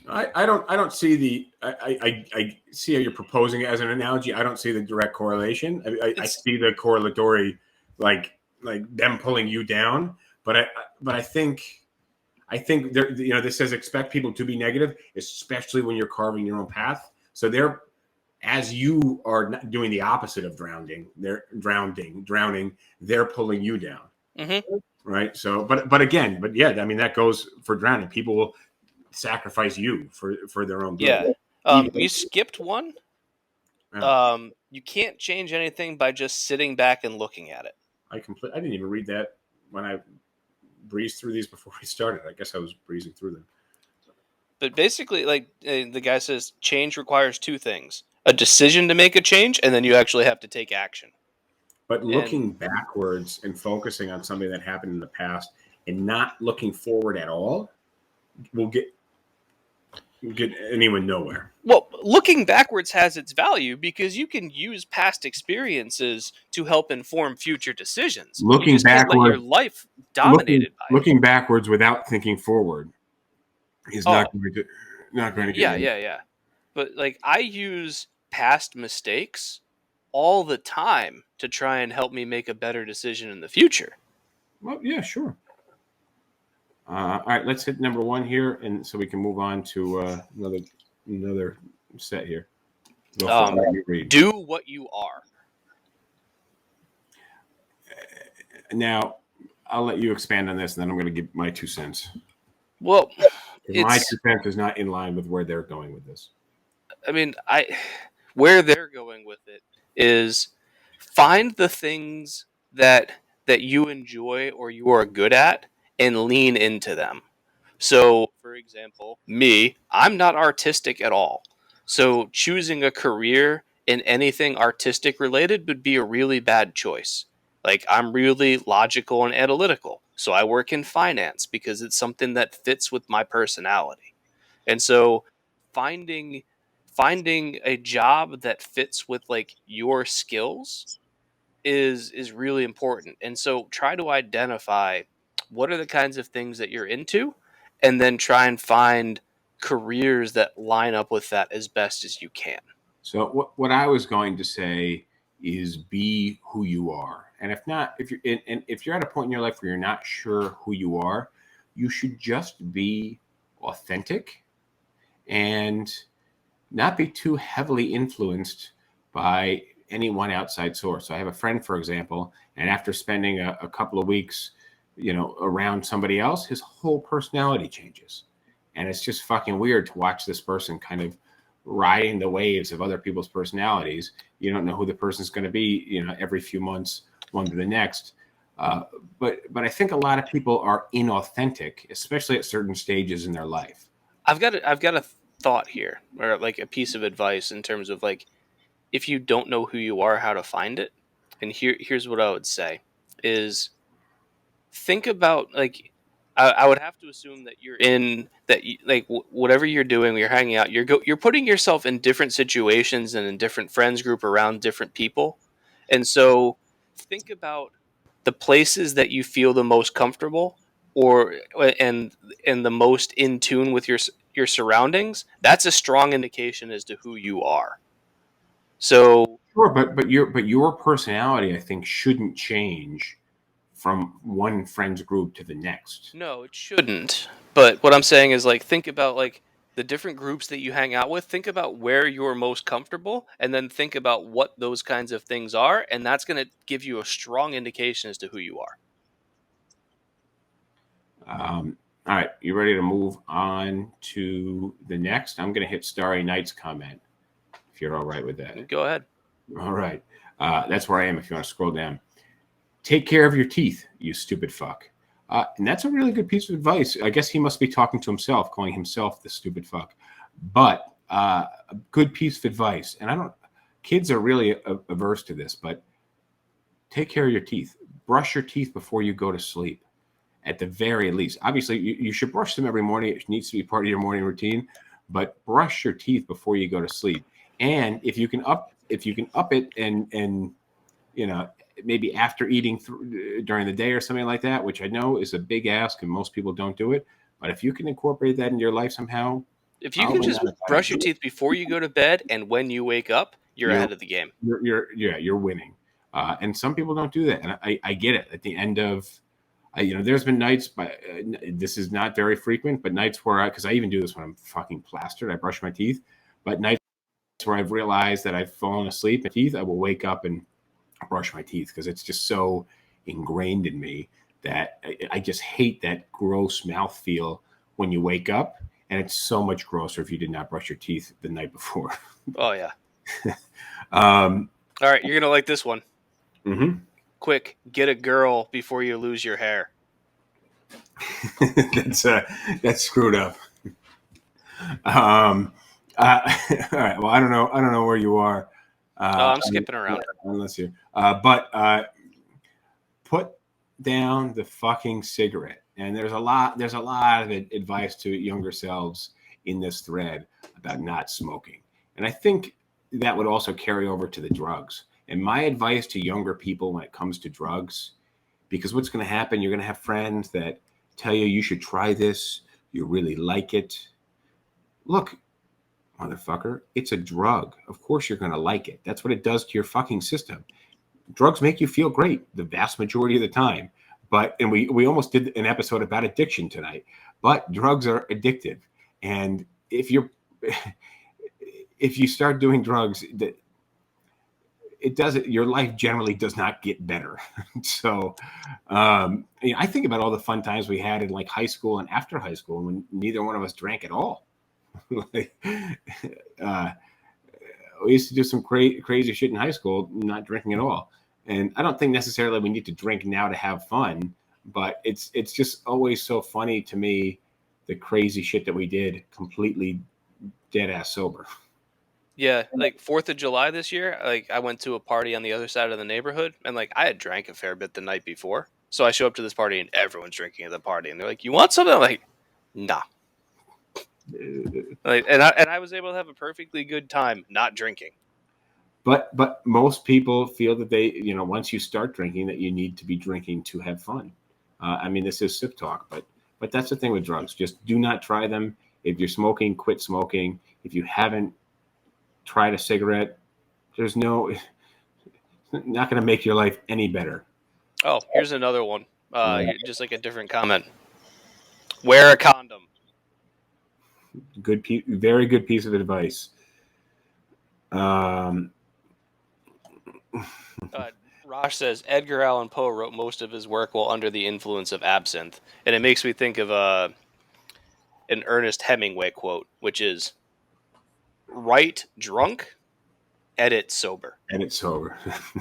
Speaker 2: I don't see the I see how you're proposing it as an analogy. I don't see the direct correlation. I see the correlatory like them pulling you down, but I think there, you know, this says expect people to be negative, especially when you're carving your own path. So they're, as you are doing the opposite of drowning, they're pulling you down.
Speaker 4: mm-hmm.
Speaker 2: Right. So, but yeah, I mean, that goes for drowning. People will sacrifice you for their own good.
Speaker 4: Yeah. You skipped one.
Speaker 2: Yeah.
Speaker 4: You can't change anything by just sitting back and looking at it.
Speaker 2: I didn't even read that when I breezed through these before we started. I guess I was breezing through them.
Speaker 4: But basically, like the guy says, change requires two things: a decision to make a change, and then you actually have to take action.
Speaker 2: But looking backwards and focusing on something that happened in the past and not looking forward at all will get anyone nowhere.
Speaker 4: Well, looking backwards has its value because you can use past experiences to help inform future decisions.
Speaker 2: Looking
Speaker 4: you just can't let your
Speaker 2: backwards,
Speaker 4: life dominated by it.
Speaker 2: looking backwards without thinking forward is not going to get you.
Speaker 4: Yeah. But like I use past mistakes all the time to try and help me make a better decision in the future.
Speaker 2: Well, yeah, sure. All right, let's hit number one here, and so we can move on to another set here.
Speaker 4: Do what you are.
Speaker 2: Now, I'll let you expand on this, and then I'm going to give my 2 cents.
Speaker 4: Well,
Speaker 2: my 2 cents is not in line with where they're going with this.
Speaker 4: I mean, where they're going with it is find the things that you enjoy or you are good at and lean into them. So, for example, I'm not artistic at all. So, choosing a career in anything artistic related would be a really bad choice. Like, I'm really logical and analytical. So, I work in finance because it's something that fits with my personality. And so, finding a job that fits with like your skills is really important. And so try to identify what are the kinds of things that you're into and then try and find careers that line up with that as best as you can.
Speaker 2: So what I was going to say is be who you are. And if you're at a point in your life where you're not sure who you are, you should just be authentic and not be too heavily influenced by any one outside source. So I have a friend, for example, and after spending a couple of weeks, you know, around somebody else, his whole personality changes. And it's just fucking weird to watch this person kind of riding the waves of other people's personalities. You don't know who the person's going to be, you know, every few months, one to the next. But I think a lot of people are inauthentic, especially at certain stages in their life.
Speaker 4: I've got a thought here, or like a piece of advice in terms of like, if you don't know who you are, how to find it. And here's what I would say is think about like I would have to assume that you're in that you, like whatever you're doing when you're hanging out, you're putting yourself in different situations and in different friends group around different people, and so think about the places that you feel the most comfortable or and and the most in tune with your surroundings. That's a strong indication as to who you are. So
Speaker 2: Sure, but your personality, I think, shouldn't change from one friends group to the next.
Speaker 4: no, it shouldn't. But what I'm saying is like think about like the different groups that you hang out with, think about where you're most comfortable and then think about what those kinds of things are and that's going to give you a strong indication as to who you are.
Speaker 2: All right, you ready to move on to the next? I'm going to hit Starry Night's comment if you're all right with that.
Speaker 4: Go ahead.
Speaker 2: All right, that's where I am. If you want to scroll down, take care of your teeth, you stupid fuck. And that's a really good piece of advice. I guess he must be talking to himself, calling himself the stupid fuck. But a good piece of advice. And I don't. Kids are really averse to this, but take care of your teeth. Brush your teeth before you go to sleep. At the very least, obviously, you should brush them every morning. It needs to be part of your morning routine. But brush your teeth before you go to sleep. And if you can up it and you know, maybe after eating during the day or something like that, which I know is a big ask and most people don't do it. But if you can incorporate that in your life somehow,
Speaker 4: If you can just brush your teeth before you go to bed and when you wake up, you're ahead of the game.
Speaker 2: You're winning. And some people don't do that, and I get it. At the end of, there's been nights, but this is not very frequent, but nights where because I even do this when I'm fucking plastered, I brush my teeth. But nights where I've realized that I've fallen asleep, I will wake up and brush my teeth because it's just so ingrained in me that I just hate that gross mouthfeel when you wake up, and it's so much grosser if you did not brush your teeth the night before.
Speaker 4: Oh yeah.
Speaker 2: um,
Speaker 4: All right, you're gonna like this one.
Speaker 2: mm-hmm.
Speaker 4: Quick, get a girl before you lose your hair.
Speaker 2: That's screwed up. All right. Well, I don't know where you are.
Speaker 4: I'm skipping around.
Speaker 2: Unless you. But put down the fucking cigarette. And there's a lot of advice to younger selves in this thread about not smoking. And I think that would also carry over to the drugs. And my advice to younger people when it comes to drugs, because what's going to happen, you're going to have friends that tell you should try this, you really like it. Look, motherfucker, it's a drug. Of course you're going to like it. That's what it does to your fucking system. Drugs make you feel great the vast majority of the time. And we almost did an episode about addiction tonight. But drugs are addictive. And if you start doing drugs, your life generally does not get better. So I think about all the fun times we had in like high school and after high school when neither one of us drank at all. We used to do some crazy shit in high school, not drinking at all. And I don't think necessarily we need to drink now to have fun, but it's just always so funny to me, the crazy shit that we did completely dead ass sober.
Speaker 4: Yeah, like 4th of July this year, like I went to a party on the other side of the neighborhood and like I had drank a fair bit the night before. So I show up to this party and everyone's drinking at the party and they're like, "You want something?" I'm like, "Nah." Like and I was able to have a perfectly good time not drinking.
Speaker 2: But most people feel that they, once you start drinking, that you need to be drinking to have fun. I mean, this is SipTalk, but that's the thing with drugs. Just do not try them. If you're smoking, quit smoking. If you haven't tried a cigarette, it's not going to make your life any better.
Speaker 4: Oh, here's another one. Just like a different comment. Wear a condom.
Speaker 2: Very good piece of advice.
Speaker 4: Rosh says Edgar Allan Poe wrote most of his work while under the influence of absinthe, and it makes me think of an Ernest Hemingway quote, which is "Write drunk, edit sober."
Speaker 2: Edit sober.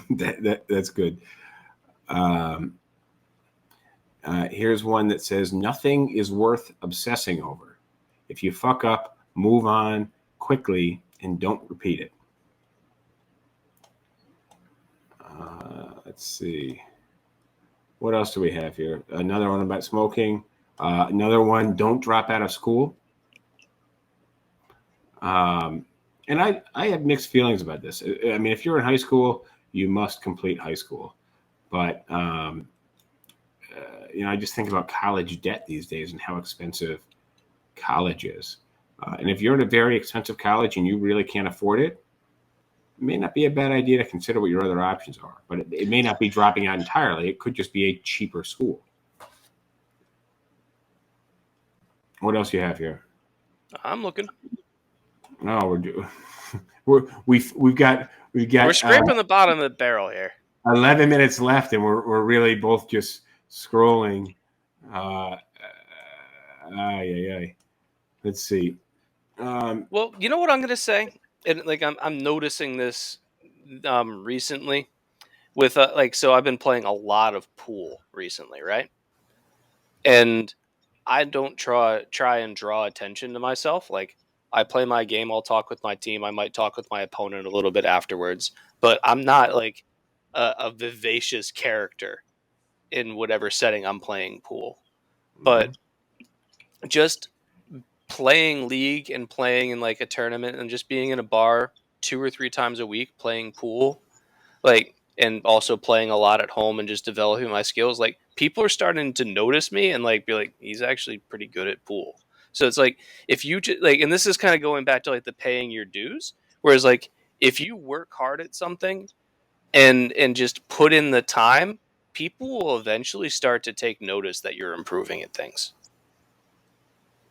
Speaker 2: That's good. Here's one that says, "Nothing is worth obsessing over. If you fuck up, move on quickly and don't repeat it." Let's see. What else do we have here? Another one about smoking. Another one, don't drop out of school. And I have mixed feelings about this. I mean, if you're in high school, you must complete high school. But, I just think about college debt these days and how expensive college is. And if you're in a very expensive college and you really can't afford it, it may not be a bad idea to consider what your other options are. But it may not be dropping out entirely. It could just be a cheaper school. What else you have here?
Speaker 4: I'm looking.
Speaker 2: No, we've got
Speaker 4: We're scraping the bottom of the barrel here.
Speaker 2: 11 minutes left, and we're really both just scrolling. Let's see.
Speaker 4: Well, you know what I'm going to say, and like I'm noticing this recently with so I've been playing a lot of pool recently, right? And I don't try and draw attention to myself. Like I play my game, I'll talk with my team, I might talk with my opponent a little bit afterwards, but I'm not like a vivacious character in whatever setting I'm playing pool. But just playing League and playing in like a tournament and just being in a bar 2 or 3 times a week playing pool, like, and also playing a lot at home and just developing my skills, like people are starting to notice me and like be like, he's actually pretty good at pool. So it's like, if you just like, and this is kind of going back to like the paying your dues, whereas like if you work hard at something and just put in the time, people will eventually start to take notice that you're improving at things.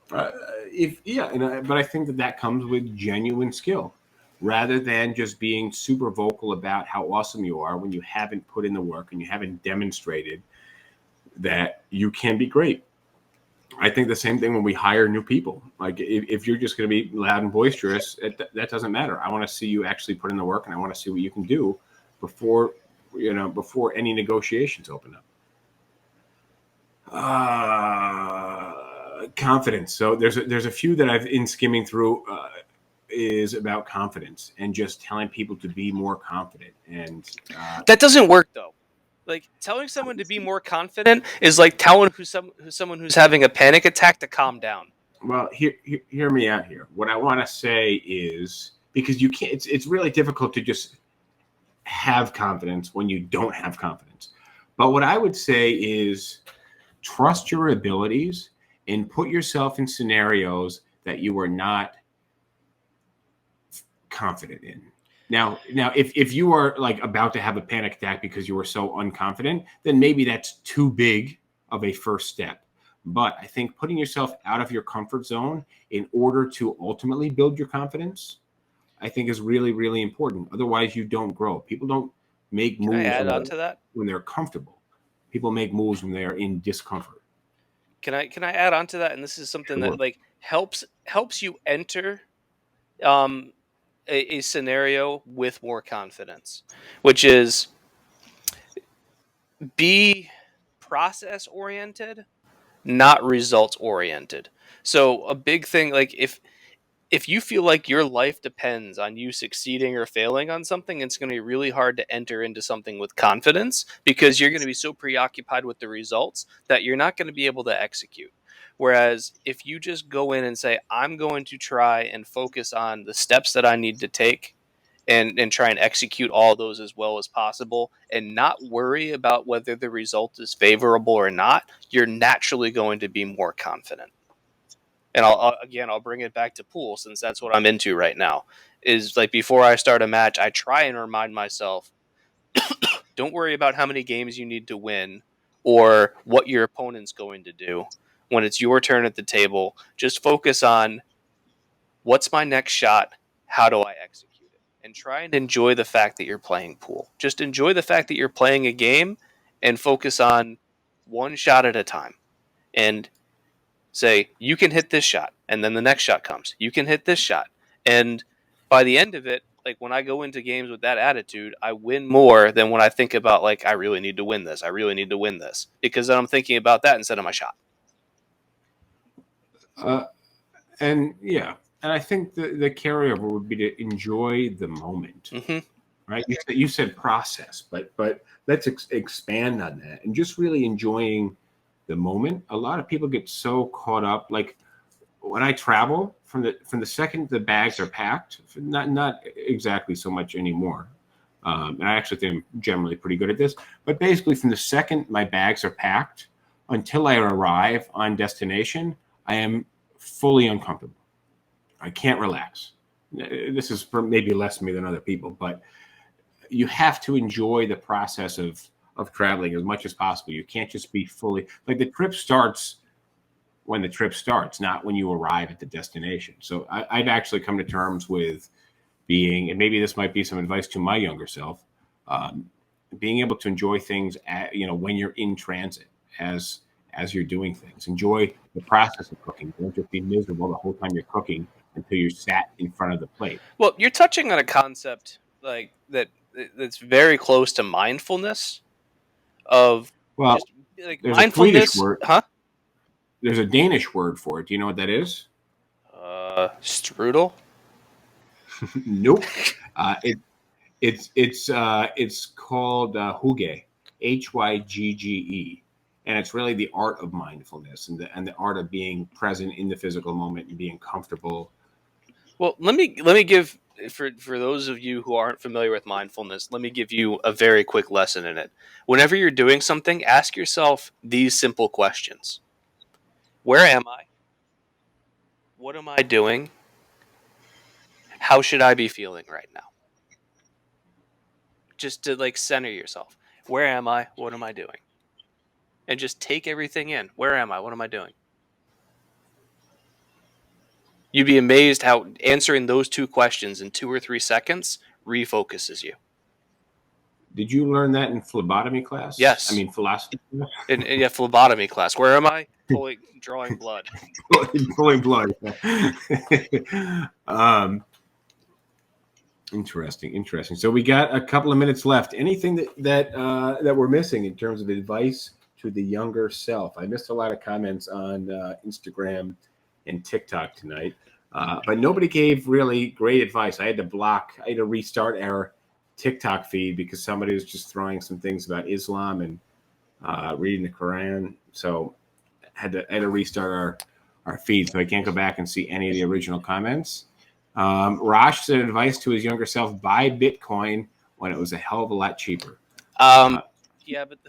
Speaker 2: But I think that comes with genuine skill, rather than just being super vocal about how awesome you are when you haven't put in the work and you haven't demonstrated that you can be great. I think the same thing when we hire new people. Like if you're just going to be loud and boisterous, that doesn't matter. I want to see you actually put in the work, and I want to see what you can do before any negotiations open up. Confidence. So there's a few that I've in skimming through is about confidence and just telling people to be more confident. And
Speaker 4: that doesn't work though. Like telling someone to be more confident is like telling someone who's having a panic attack to calm down.
Speaker 2: Well, hear me out here. What I want to say is, because you can't. It's really difficult to just have confidence when you don't have confidence. But what I would say is trust your abilities and put yourself in scenarios that you are not confident in. Now, if you are like about to have a panic attack because you were so unconfident, then maybe that's too big of a first step. But I think putting yourself out of your comfort zone in order to ultimately build your confidence, I think is really, really important. Otherwise, you don't grow. People don't make moves when they're comfortable. People make moves when they are in discomfort.
Speaker 4: Can I add on to that? And this is something that like helps you enter a scenario with more confidence, which is be process oriented, not results oriented. So a big thing, like if you feel like your life depends on you succeeding or failing on something, it's going to be really hard to enter into something with confidence because you're going to be so preoccupied with the results that you're not going to be able to execute. Whereas if you just go in and say, I'm going to try and focus on the steps that I need to take and try and execute all those as well as possible and not worry about whether the result is favorable or not, you're naturally going to be more confident. And I'll bring it back to pool, since that's what I'm into right now. Is like before I start a match, I try and remind myself, don't worry about how many games you need to win or what your opponent's going to do. When it's your turn at the table, just focus on what's my next shot, how do I execute it, and try and enjoy the fact that you're playing pool. Just enjoy the fact that you're playing a game and focus on one shot at a time. And say, you can hit this shot, and then the next shot comes. You can hit this shot. And by the end of it, like when I go into games with that attitude, I win more than when I think about like, I really need to win this. I really need to win this. Because then I'm thinking about that instead of my shot.
Speaker 2: And I think the carryover would be to enjoy the moment.
Speaker 4: Mm-hmm.
Speaker 2: Right? You said process, but let's expand on that and just really enjoying the moment. A lot of people get so caught up. Like when I travel, from the second the bags are packed, not exactly so much anymore. And I actually think I'm generally pretty good at this. But basically, from the second my bags are packed until I arrive on destination, I am fully uncomfortable. I can't relax. This is for maybe less me than other people, but you have to enjoy the process of traveling as much as possible. You can't just be fully like the trip starts when the trip starts, not when you arrive at the destination. So I've actually come to terms with being, and maybe this might be some advice to my younger self, being able to enjoy things when you're in transit as you're doing things. Enjoy the process of cooking. Don't just be miserable the whole time you're cooking until you're sat in front of the plate.
Speaker 4: Well, you're touching on a concept like that's very close to mindfulness of
Speaker 2: Well,
Speaker 4: just like
Speaker 2: there's a Swedish
Speaker 4: mindfulness,
Speaker 2: word.
Speaker 4: huh?
Speaker 2: There's a Danish word for it. Do you know what that is?
Speaker 4: Strudel.
Speaker 2: Nope. It's called hygge, Hygge, and it's really the art of mindfulness and the art of being present in the physical moment and being comfortable.
Speaker 4: Well, let me give for those of you who aren't familiar with mindfulness, let me give you a very quick lesson in it. Whenever you're doing something, ask yourself these simple questions: where am I? What am I doing? How should I be feeling right now? Just to like center yourself. Where am I? What am I doing? And just take everything in. Where am I? What am I doing? You'd be amazed how answering those two questions in 2 or 3 seconds refocuses you.
Speaker 2: Did you learn that in phlebotomy class?
Speaker 4: Yes.
Speaker 2: I mean, philosophy class?
Speaker 4: In phlebotomy class. Where am I? Drawing blood.
Speaker 2: Pulling blood. Interesting. So we got a couple of minutes left. Anything that we're missing in terms of advice to the younger self? I missed a lot of comments on Instagram and TikTok tonight, but nobody gave really great advice. I had to restart our TikTok feed because somebody was just throwing some things about Islam and reading the Quran. So I had to restart our feed, so I can't go back and see any of the original comments. Rosh said advice to his younger self: buy Bitcoin when it was a hell of a lot cheaper.
Speaker 4: Yeah, but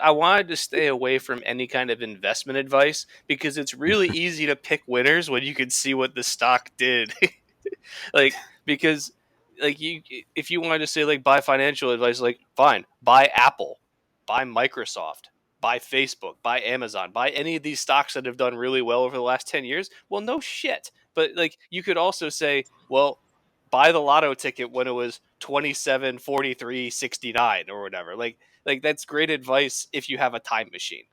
Speaker 4: I wanted to stay away from any kind of investment advice because it's really easy to pick winners when you can see what the stock did. Because if you wanted to say like buy financial advice, like fine, buy Apple, buy Microsoft, buy Facebook, buy Amazon, buy any of these stocks that have done really well over the last 10 years. Well, no shit. But like you could also say, well, buy the lotto ticket when it was 27, 43, 69 or whatever. Like that's great advice if you have a time machine.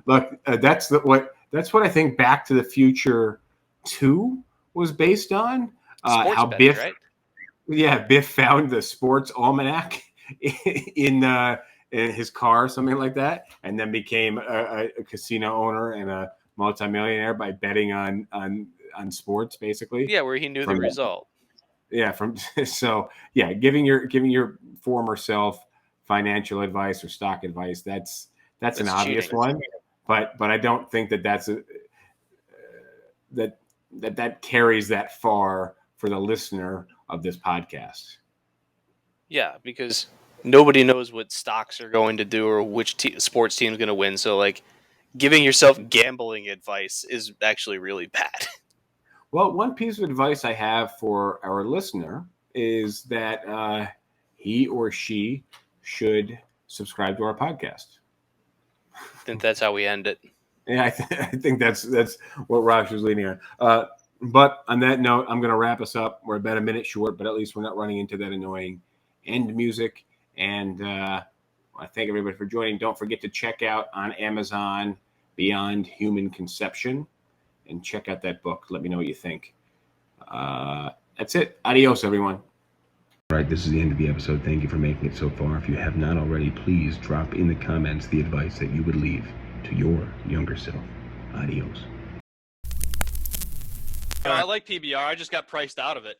Speaker 2: Look, that's what I think Back to the Future 2 was based on. How
Speaker 4: betting,
Speaker 2: Biff, right? Biff found the sports almanac in his car, something like that, and then became a casino owner and a multimillionaire by betting on sports, basically.
Speaker 4: Yeah, where he knew the result.
Speaker 2: Yeah, giving your former self financial advice or stock advice, that's an obvious cheating. One, but I don't think that's that carries that far for the listener of this podcast.
Speaker 4: Yeah, because nobody knows what stocks are going to do or which sports team is going to win. So, like, giving yourself gambling advice is actually really bad.
Speaker 2: Well, one piece of advice I have for our listener is that he or she should subscribe to our podcast.
Speaker 4: I think that's how we end it.
Speaker 2: Yeah, I think that's what Rosh was leaning on. But on that note, I'm going to wrap us up. We're about a minute short, but at least we're not running into that annoying end music. And I thank everybody for joining. Don't forget to check out on Amazon Beyond Human Conception and check out that book. Let me know what you think. That's it. Adios, everyone. All right, this is the end of the episode. Thank you for making it so far. If you have not already, please drop in the comments the advice that you would leave to your younger self. Adios.
Speaker 5: I like PBR. I just got priced out of it.